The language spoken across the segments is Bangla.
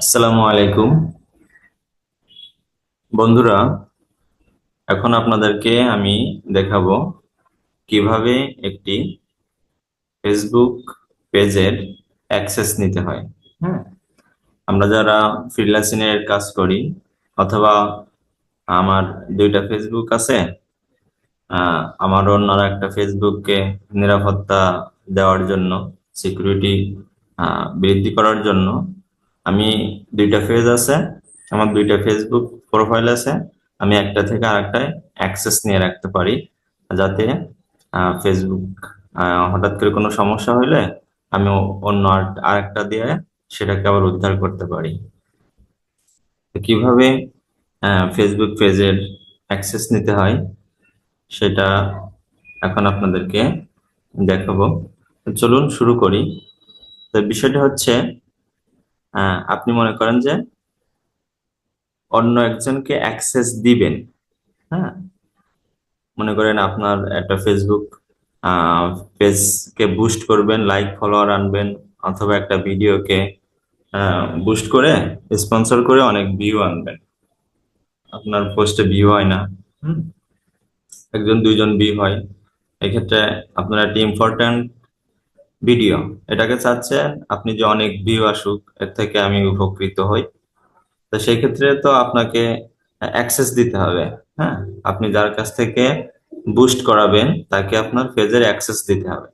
আসসালামু আলাইকুম বন্ধুরা। এখন আপনাদেরকে আমি দেখাবো কিভাবে একটি ফেসবুক পেজের অ্যাক্সেস নিতে হয়। হ্যাঁ, আমরা যারা ফ্রিল্যান্সিং এর কাজ করি অথবা আমার দুইটা ফেসবুক আছে, আমার অন্য একটা ফেসবুককে নিরাপত্তা দেওয়ার জন্য, সিকিউরিটি বৃদ্ধি করার জন্য আমি দুইটা পেজ আছে, আমার দুইটা ফেসবুক প্রোফাইল আছে। আমি একটা থেকে আরেকটায় অ্যাক্সেস নিয়ে রাখতে পারি, যাতে ফেসবুক হঠাৎ করে কোনো সমস্যা হইলে আমি অন্য আরেকটা দিয়ে সেটাকে আবার উদ্ধার করতে পারি। তো কিভাবে ফেসবুক পেজের অ্যাক্সেস নিতে হয় সেটা এখন আপনাদেরকে দেখাবো। তো চলুন শুরু করি। তো বিষয়টা হচ্ছে, আপনি মনে করেন যে অন্য একজনকে অ্যাক্সেস দিবেন। হ্যাঁ, মনে করেন আপনার একটা ফেসবুক পেজকে বুস্ট করবেন, লাইক ফলোয়ার আনবেন, অথবা একটা ভিডিওকে বুস্ট করে স্পন্সর করে অনেক ভিউ আনবেন। আপনার পোস্টে ভিউ হয় না, হুম, একজন দুইজন ভিউ হয়। এক্ষেত্রে আপনার একটা ইম্পর্ট্যান্ট ভিডিও, এটাকে চাচ্ছেন আপনি যে অনেক ভিউ আসুক, এর থেকে আমি উপকৃত হই। তো সেই ক্ষেত্রে তো আপনাকে অ্যাক্সেস দিতে হবে। হ্যাঁ, আপনি যার কাছ থেকে বুস্ট করাবেন তাকে আপনার পেজের অ্যাক্সেস দিতে হবে।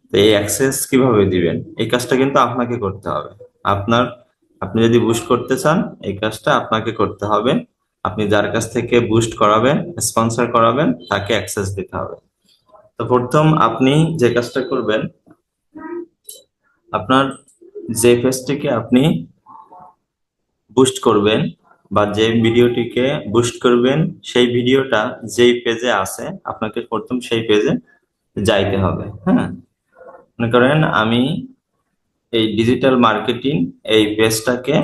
তো এই অ্যাক্সেস কিভাবে দিবেন, এই কাজটা কিন্তু আপনাকে করতে হবে। আপনার আপনি যদি বুস্ট করতে চান, এই কাজটা আপনাকে করতে হবে। আপনি যার কাছ থেকে বুস্ট করাবেন, স্পন্সর করাবেন, তাকে অ্যাক্সেস দিতে হবে। তো প্রথম আপনি যে কাজটা করবেন, আপনার যে পেজটিকে আপনি বুস্ট করবেন বা যে ভিডিওটিকে বুস্ট করবেন, সেই ভিডিওটা যেই পেজে আছে আপনাকে প্রথম সেই পেজে যাইতে হবে। হ্যাঁ, মনে করেন আমি এই ডিজিটাল মার্কেটিং এই পেজটাকে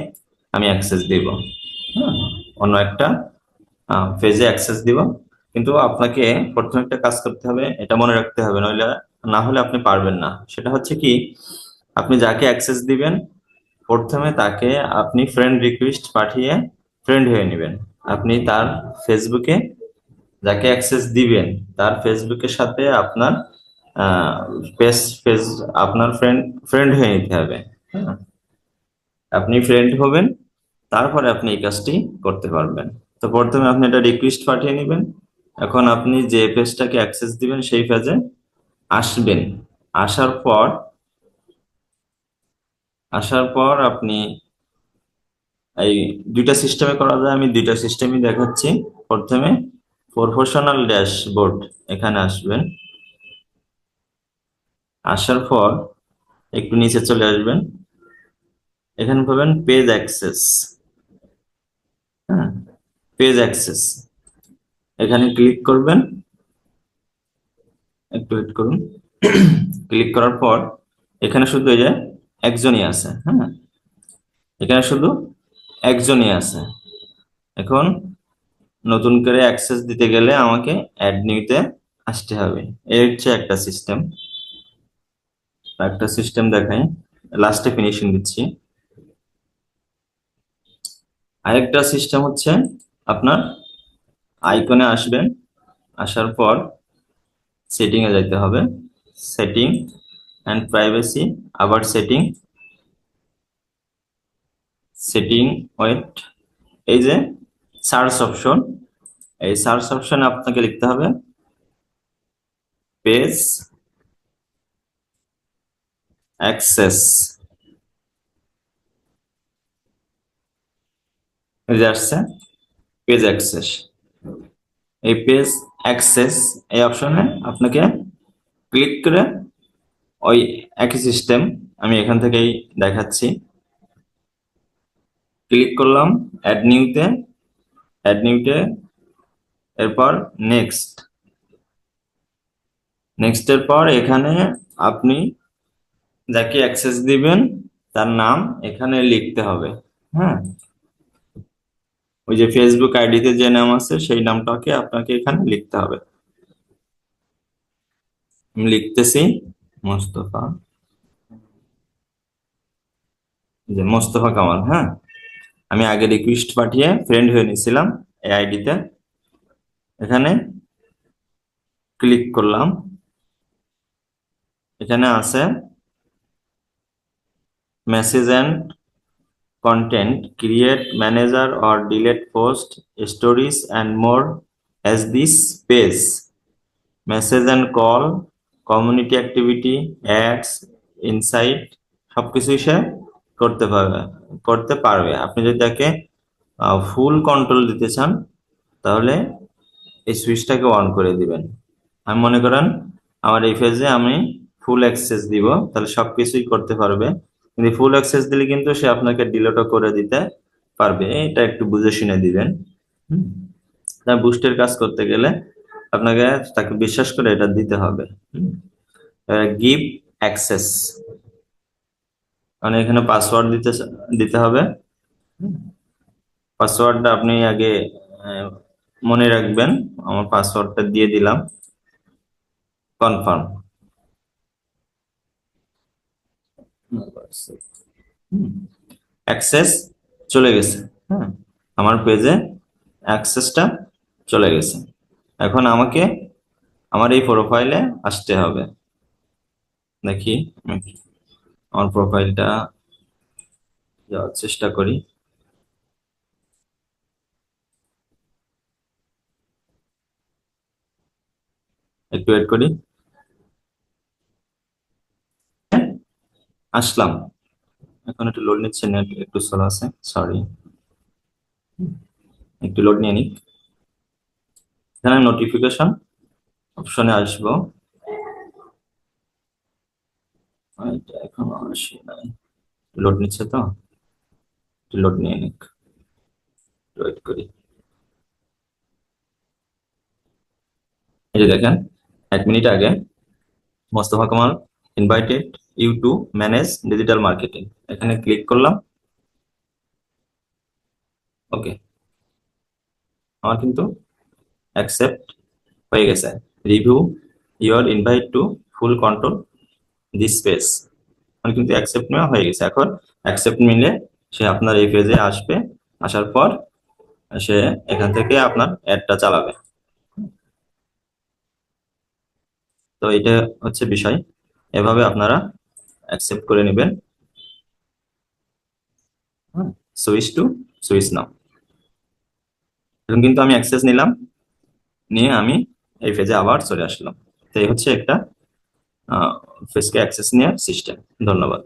আমি অ্যাক্সেস দিব। হ্যাঁ, অন্য একটা পেজে অ্যাক্সেস দিব। কিন্তু আপনাকে প্রথমে একটা কাজ করতে হবে, এটা মনে রাখতে হবে, নইলে না হলে আপনি পারবেন না। সেটা হচ্ছে কি, আপনি যাকে অ্যাক্সেস দিবেন প্রথমে তাকে আপনি ফ্রেন্ড রিকোয়েস্ট পাঠিয়ে ফ্রেন্ড হয়ে নেবেন। আপনি তার ফেসবুকে, যাকে অ্যাক্সেস দিবেন তার ফেসবুকের সাথে আপনার আহ, পেজ পেজ আপনার ফ্রেন্ড ফ্রেন্ড হয়ে নিতে হবে। হ্যাঁ, আপনি ফ্রেন্ড হবেন, তারপরে আপনি এই কাজটি করতে পারবেন। তো প্রথমে আপনি একটা রিকোয়েস্ট পাঠিয়ে নেবেন। এখন আপনি যে পেজটাকে অ্যাক্সেস দিবেন সেই পেজে আসবেন। আসার পর আসার পর আপনি এই দুইটা সিস্টেমে করা যায়, আমি দুইটা সিস্টেমই দেখাচ্ছি। প্রথমে প্রফেশনাল ড্যাশবোর্ড, এখানে আসবেন। আসার পর একটু নিচে চলে আসবেন, এখানে পাবেন পেজ অ্যাক্সেস। হ্যাঁ, পেজ অ্যাক্সেস, এখানে ক্লিক করবেন। একটু ওয়েট করুন। ক্লিক করার পর এখানে শুধু এই যে একজনই আছে। হ্যাঁ, এখানে শুধু একজনই আছে। এখন নতুন করে অ্যাক্সেস দিতে গেলে আমাকে অ্যাড নিউতে আসতে হবে। এই হচ্ছে একটা সিস্টেম। একটা সিস্টেম দেখাই, লাস্টে ফিনিশিং দিচ্ছি। আরেকটা সিস্টেম হচ্ছে, আপনার আইকনে আসবেন। আসার পর সেটিং এ যাইতে হবে, সেটিং অ্যান্ড প্রাইভেসি, আবার সেটিং, সেটিং, ওয়েট, এই যে সার্চ অপশন, এই সার্চ অপশনে আপনাকে লিখতে হবে পেজ অ্যাক্সেস। এই যে আসছে পেজ অ্যাক্সেস, এই পেজ অ্যাক্সেস এই অপশনে আপনাকে ক্লিক করে ওই একই সিস্টেম আমি এখান থেকেই দেখাচ্ছি। ক্লিক করলাম অ্যাড নিউতে, অ্যাড নিউতে, এরপর নেক্সট, নেক্সট এর পর এখানে আপনি যাকে অ্যাক্সেস দিবেন তার নাম এখানে লিখতে হবে। হ্যাঁ, ওই যে ফেসবুক আইডিতে যে নাম আছে সেই নামটাকে আপনাকে এখানে লিখতে হবে। আমি লিখতেছি মোস্তফা, যে মোস্তফা কামাল। হ্যাঁ, আমি আগে রিকোয়েস্ট পাঠিয়ে ফ্রেন্ড হয়ে নিয়েছিলাম এই আইডিতে। এখানে ক্লিক করলাম, এখানে আছে message and content, create, manager or delete post, stories and more as this page, message and call, community activity, ads, insight, সবকিছুই সে করতে পারবে। আপনি যদি তাকে ফুল কন্ট্রোল দিতে চান তাহলে এই সুইচটাকে অন করে দিবেন। আমি মনে করেন আমার এই পেজে আমি ফুল অ্যাক্সেস দিব, তাহলে সবকিছুই করতে পারবে। কিন্তু ফুল অ্যাক্সেস দিলে কিন্তু সে আপনাকে ডিলিটও করে দিতে পারবে, এটা একটু বুঝে শুনে দিবেন। তার বুস্টের কাজ করতে গেলে আপনাকে তাকে বিশ্বাস করে এটা দিতে হবে। গিভ অ্যাক্সেস, মানে এখানে পাসওয়ার্ড দিতে হবে। পাসওয়ার্ডটা আপনি আগে আহ, মনে রাখবেন। আমার পাসওয়ার্ডটা দিয়ে দিলাম, কনফার্ম। অ্যাক্সেস চলে গেছে। হ্যাঁ, আমার পেজে অ্যাক্সেসটা চলে গেছে। এখন আমাকে আমার এই প্রোফাইলে আসতে হবে। দেখি আমি আমার প্রোফাইলটা যাওয়ার চেষ্টা করি। একটু ওয়েট করি। আসলাম, এখন একটু লোড নিচ্ছে, নেট একটু স্লো আছে, সরি। একটু লোড নিয়ে নিক। এখানে নোটিফিকেশন অপশনে আসবো। এটা এখনো আসে নাই, লোড নিচ্ছে তো, একটু লোড নিয়ে নিক, ওয়েট করি। এই যে দেখেন, 1 মিনিট আগে Mostafa Kamal invited you to manage digital marketing, এখানে ক্লিক করলাম। ওকে, আমার কিন্তু অ্যাকসেপ্ট হয়ে গেছে। Review your invite to full control this page, আমার কিন্তু অ্যাকসেপ্ট নেওয়া হয়ে গেছে। এখন অ্যাকসেপ্ট নিলে সে আপনার এই পেজে আসবে, আসার পর সে এখান থেকে আপনার অ্যাডটা চালাবে। তো এটা হচ্ছে বিষয়, এভাবে আপনারা অ্যাকসেপ্ট করে নেবেন। সুইচ টু সুইচ নাও। এখন কিন্তু আমি অ্যাক্সেস নিলাম, নিয়ে আমি এই পেজে আবার চলে আসলাম। তো এই হচ্ছে একটা ফেসকে অ্যাক্সেস নেওয়ার সিস্টেম। ধন্যবাদ।